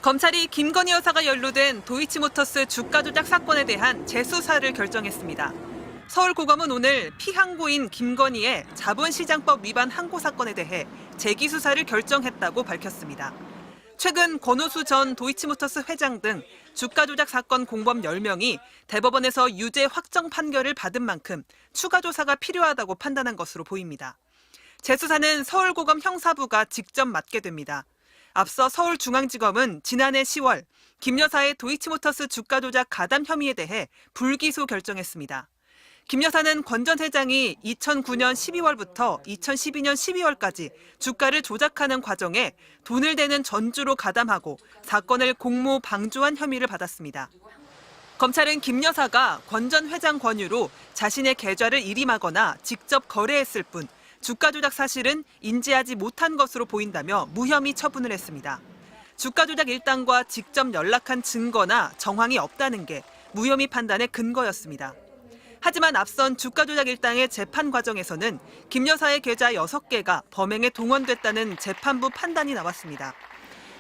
검찰이 김건희 여사가 연루된 도이치모터스 주가 조작 사건에 대한 재수사를 결정했습니다. 서울고검은 오늘 피항고인 김건희의 자본시장법 위반 항고 사건에 대해 재기수사를 결정했다고 밝혔습니다. 최근 권오수 전 도이치모터스 회장 등 주가 조작 사건 공범 10명이 대법원에서 유죄 확정 판결을 받은 만큼 추가 조사가 필요하다고 판단한 것으로 보입니다. 재수사는 서울고검 형사부가 직접 맡게 됩니다. 앞서 서울중앙지검은 지난해 10월 김 여사의 도이치모터스 주가 조작 가담 혐의에 대해 불기소 결정했습니다. 김 여사는 권 전 회장이 2009년 12월부터 2012년 12월까지 주가를 조작하는 과정에 돈을 대는 전주로 가담하고 사건을 공모 방조한 혐의를 받았습니다. 검찰은 김 여사가 권 전 회장 권유로 자신의 계좌를 일임하거나 직접 거래했을 뿐 주가 조작 사실은 인지하지 못한 것으로 보인다며 무혐의 처분을 했습니다. 주가 조작 일당과 직접 연락한 증거나 정황이 없다는 게 무혐의 판단의 근거였습니다. 하지만 앞선 주가 조작 일당의 재판 과정에서는 김 여사의 계좌 6개가 범행에 동원됐다는 재판부 판단이 나왔습니다.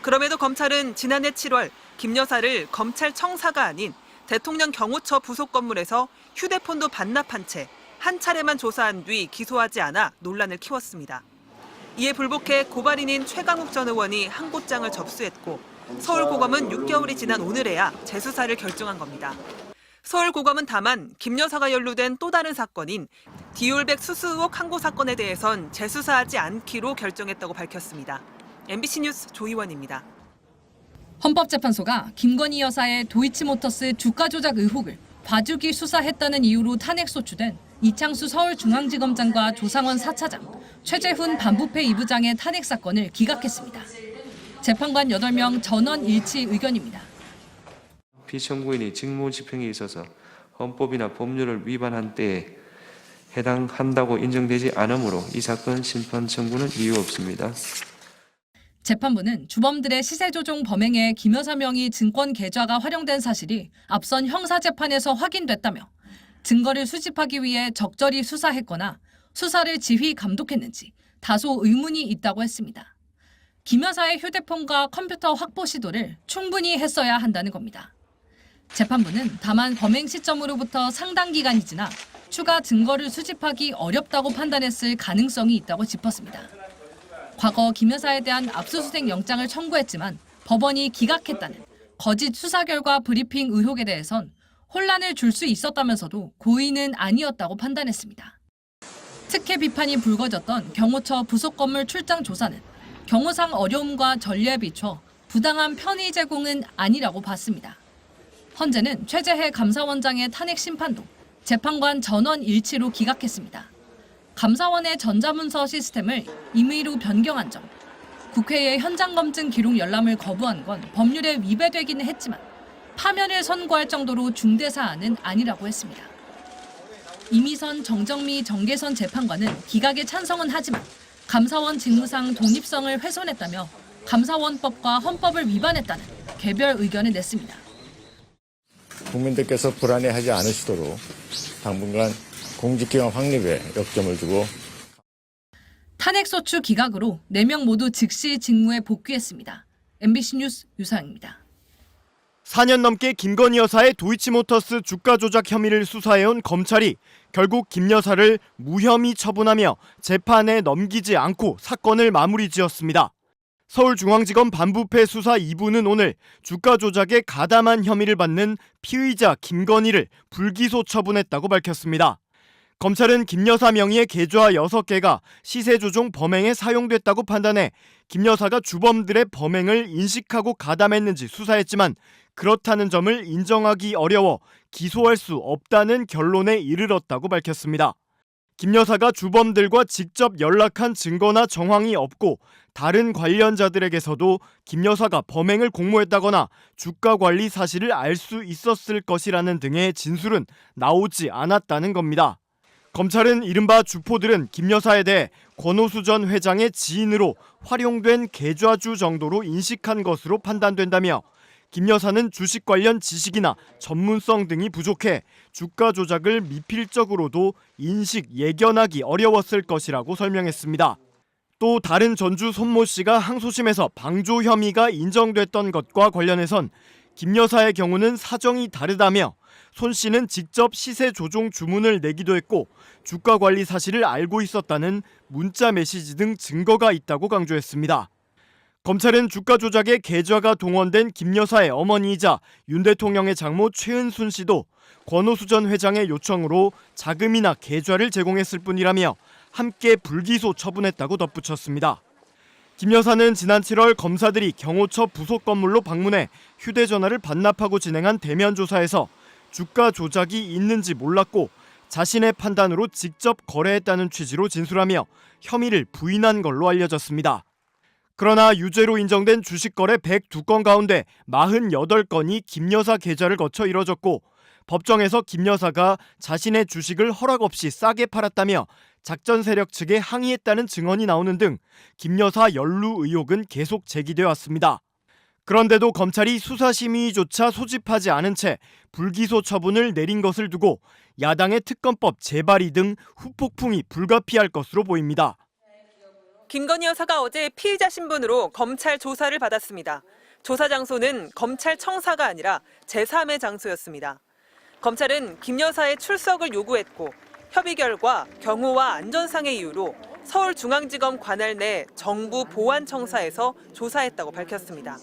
그럼에도 검찰은 지난해 7월 김 여사를 검찰청사가 아닌 대통령 경호처 부속 건물에서 휴대폰도 반납한 채 한 차례만 조사한 뒤 기소하지 않아 논란을 키웠습니다. 이에 불복해 고발인인 최강욱 전 의원이 항고장을 접수했고 서울고검은 6개월이 지난 오늘에야 재수사를 결정한 겁니다. 서울고검은 다만 김 여사가 연루된 또 다른 사건인 디올백 수수 의혹 항고 사건에 대해선 재수사하지 않기로 결정했다고 밝혔습니다. MBC 뉴스 조희원입니다. 헌법재판소가 김건희 여사의 도이치모터스 주가 조작 의혹을 봐주기 수사했다는 이유로 탄핵 소추된 이창수 서울중앙지검장과 조상원 4차장, 최재훈 반부패 2부장의 탄핵 사건을 기각했습니다. 재판관 8명 전원 일치 의견입니다. 피청구인이 직무집행에 있어서 헌법이나 법률을 위반한 때에 해당한다고 인정되지 않으므로 이 사건 심판 청구는 이유 없습니다. 재판부는 주범들의 시세조종 범행에 김 여사 명의 증권 계좌가 활용된 사실이 앞선 형사재판에서 확인됐다며 증거를 수집하기 위해 적절히 수사했거나 수사를 지휘 감독했는지 다소 의문이 있다고 했습니다. 김 여사의 휴대폰과 컴퓨터 확보 시도를 충분히 했어야 한다는 겁니다. 재판부는 다만 범행 시점으로부터 상당 기간이 지나 추가 증거를 수집하기 어렵다고 판단했을 가능성이 있다고 짚었습니다. 과거 김 여사에 대한 압수수색 영장을 청구했지만 법원이 기각했다는 거짓 수사 결과 브리핑 의혹에 대해선 혼란을 줄 수 있었다면서도 고의는 아니었다고 판단했습니다. 특혜 비판이 불거졌던 경호처 부속 건물 출장 조사는 경호상 어려움과 전례에 비춰 부당한 편의 제공은 아니라고 봤습니다. 헌재는 최재해 감사원장의 탄핵 심판도 재판관 전원 일치로 기각했습니다. 감사원의 전자문서 시스템을 임의로 변경한 점, 국회의 현장 검증 기록 열람을 거부한 건 법률에 위배되기는 했지만 파면을 선고할 정도로 중대 사안은 아니라고 했습니다. 이미선, 정정미, 정계선 재판관은 기각에 찬성은 하지만 감사원 직무상 독립성을 훼손했다며 감사원법과 헌법을 위반했다는 개별 의견을 냈습니다. 국민들께서 불안해하지 않으시도록 당분간 공직기관 확립에 역점을 두고 탄핵소추 기각으로 4명 모두 즉시 직무에 복귀했습니다. MBC 뉴스 유상입니다. 4년 넘게 김건희 여사의 도이치모터스 주가 조작 혐의를 수사해온 검찰이 결국 김 여사를 무혐의 처분하며 재판에 넘기지 않고 사건을 마무리 지었습니다. 서울중앙지검 반부패 수사 2부는 오늘 주가 조작에 가담한 혐의를 받는 피의자 김건희를 불기소 처분했다고 밝혔습니다. 검찰은 김 여사 명의의 계좌 6개가 시세조종 범행에 사용됐다고 판단해 김 여사가 주범들의 범행을 인식하고 가담했는지 수사했지만 그렇다는 점을 인정하기 어려워 기소할 수 없다는 결론에 이르렀다고 밝혔습니다. 김 여사가 주범들과 직접 연락한 증거나 정황이 없고 다른 관련자들에게서도 김 여사가 범행을 공모했다거나 주가 관리 사실을 알 수 있었을 것이라는 등의 진술은 나오지 않았다는 겁니다. 검찰은 이른바 주포들은 김 여사에 대해 권오수 전 회장의 지인으로 활용된 계좌주 정도로 인식한 것으로 판단된다며 김 여사는 주식 관련 지식이나 전문성 등이 부족해 주가 조작을 미필적으로도 인식, 예견하기 어려웠을 것이라고 설명했습니다. 또 다른 전주 손모 씨가 항소심에서 방조 혐의가 인정됐던 것과 관련해선 김 여사의 경우는 사정이 다르다며 손 씨는 직접 시세 조종 주문을 내기도 했고 주가 관리 사실을 알고 있었다는 문자 메시지 등 증거가 있다고 강조했습니다. 검찰은 주가 조작에 계좌가 동원된 김 여사의 어머니이자 윤 대통령의 장모 최은순 씨도 권오수 전 회장의 요청으로 자금이나 계좌를 제공했을 뿐이라며 함께 불기소 처분했다고 덧붙였습니다. 김 여사는 지난 7월 검사들이 경호처 부속 건물로 방문해 휴대전화를 반납하고 진행한 대면 조사에서 주가 조작이 있는지 몰랐고 자신의 판단으로 직접 거래했다는 취지로 진술하며 혐의를 부인한 걸로 알려졌습니다. 그러나 유죄로 인정된 주식 거래 102건 가운데 48건이 김 여사 계좌를 거쳐 이뤄졌고 법정에서 김 여사가 자신의 주식을 허락 없이 싸게 팔았다며 작전 세력 측에 항의했다는 증언이 나오는 등 김 여사 연루 의혹은 계속 제기돼 왔습니다. 그런데도 검찰이 수사심의조차 소집하지 않은 채 불기소 처분을 내린 것을 두고 야당의 특검법 재발의 등 후폭풍이 불가피할 것으로 보입니다. 김건희 여사가 어제 피의자 신분으로 검찰 조사를 받았습니다. 조사 장소는 검찰청사가 아니라 제3의 장소였습니다. 검찰은 김 여사의 출석을 요구했고 협의 결과 경호와 안전상의 이유로 서울중앙지검 관할 내 정부보안청사에서 조사했다고 밝혔습니다.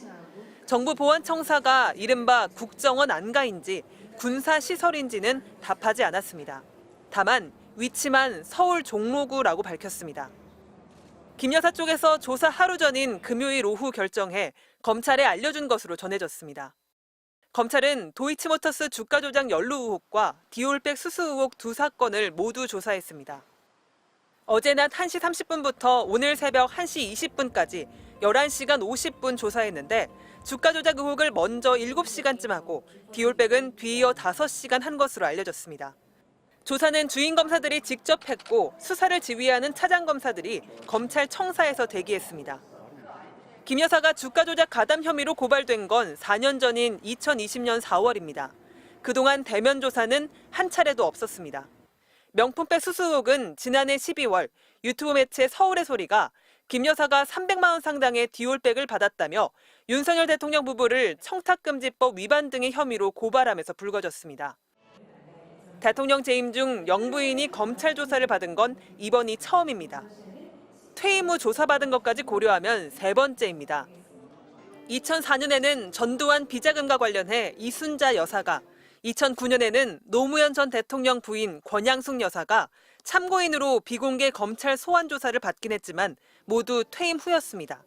정부보안청사가 이른바 국정원 안가인지 군사시설인지는 답하지 않았습니다. 다만 위치만 서울 종로구라고 밝혔습니다. 김 여사 쪽에서 조사 하루 전인 금요일 오후 결정해 검찰에 알려준 것으로 전해졌습니다. 검찰은 도이치모터스 주가 조작 연루 의혹과 디올백 수수 의혹 두 사건을 모두 조사했습니다. 어제 낮 1시 30분부터 오늘 새벽 1시 20분까지 11시간 50분 조사했는데 주가 조작 의혹을 먼저 7시간쯤 하고 디올백은 뒤이어 5시간 한 것으로 알려졌습니다. 조사는 주인 검사들이 직접 했고 수사를 지휘하는 차장 검사들이 검찰청사에서 대기했습니다. 김 여사가 주가 조작 가담 혐의로 고발된 건 4년 전인 2020년 4월입니다. 그동안 대면 조사는 한 차례도 없었습니다. 명품백 수수 의혹은 지난해 12월 유튜브 매체 서울의 소리가 김 여사가 300만 원 상당의 디올백을 받았다며 윤석열 대통령 부부를 청탁금지법 위반 등의 혐의로 고발하면서 불거졌습니다. 대통령 재임 중 영부인이 검찰 조사를 받은 건 이번이 처음입니다. 퇴임 후 조사받은 것까지 고려하면 3번째입니다. 2004년에는 전두환 비자금과 관련해 이순자 여사가, 2009년에는 노무현 전 대통령 부인 권양숙 여사가 참고인으로 비공개 검찰 소환 조사를 받긴 했지만 모두 퇴임 후였습니다.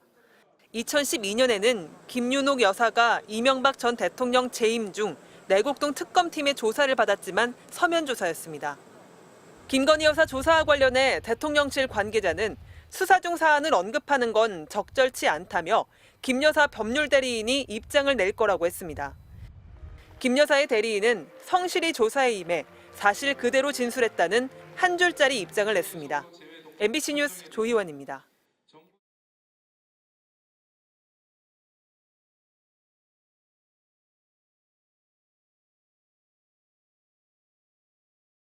2012년에는 김윤옥 여사가 이명박 전 대통령 재임 중 내곡동 특검팀의 조사를 받았지만 서면 조사였습니다. 김건희 여사 조사와 관련해 대통령실 관계자는 수사 중 사안을 언급하는 건 적절치 않다며 김 여사 법률 대리인이 입장을 낼 거라고 했습니다. 김 여사의 대리인은 성실히 조사에 임해 사실 그대로 진술했다는 한 줄짜리 입장을 냈습니다. MBC 뉴스 조희원입니다.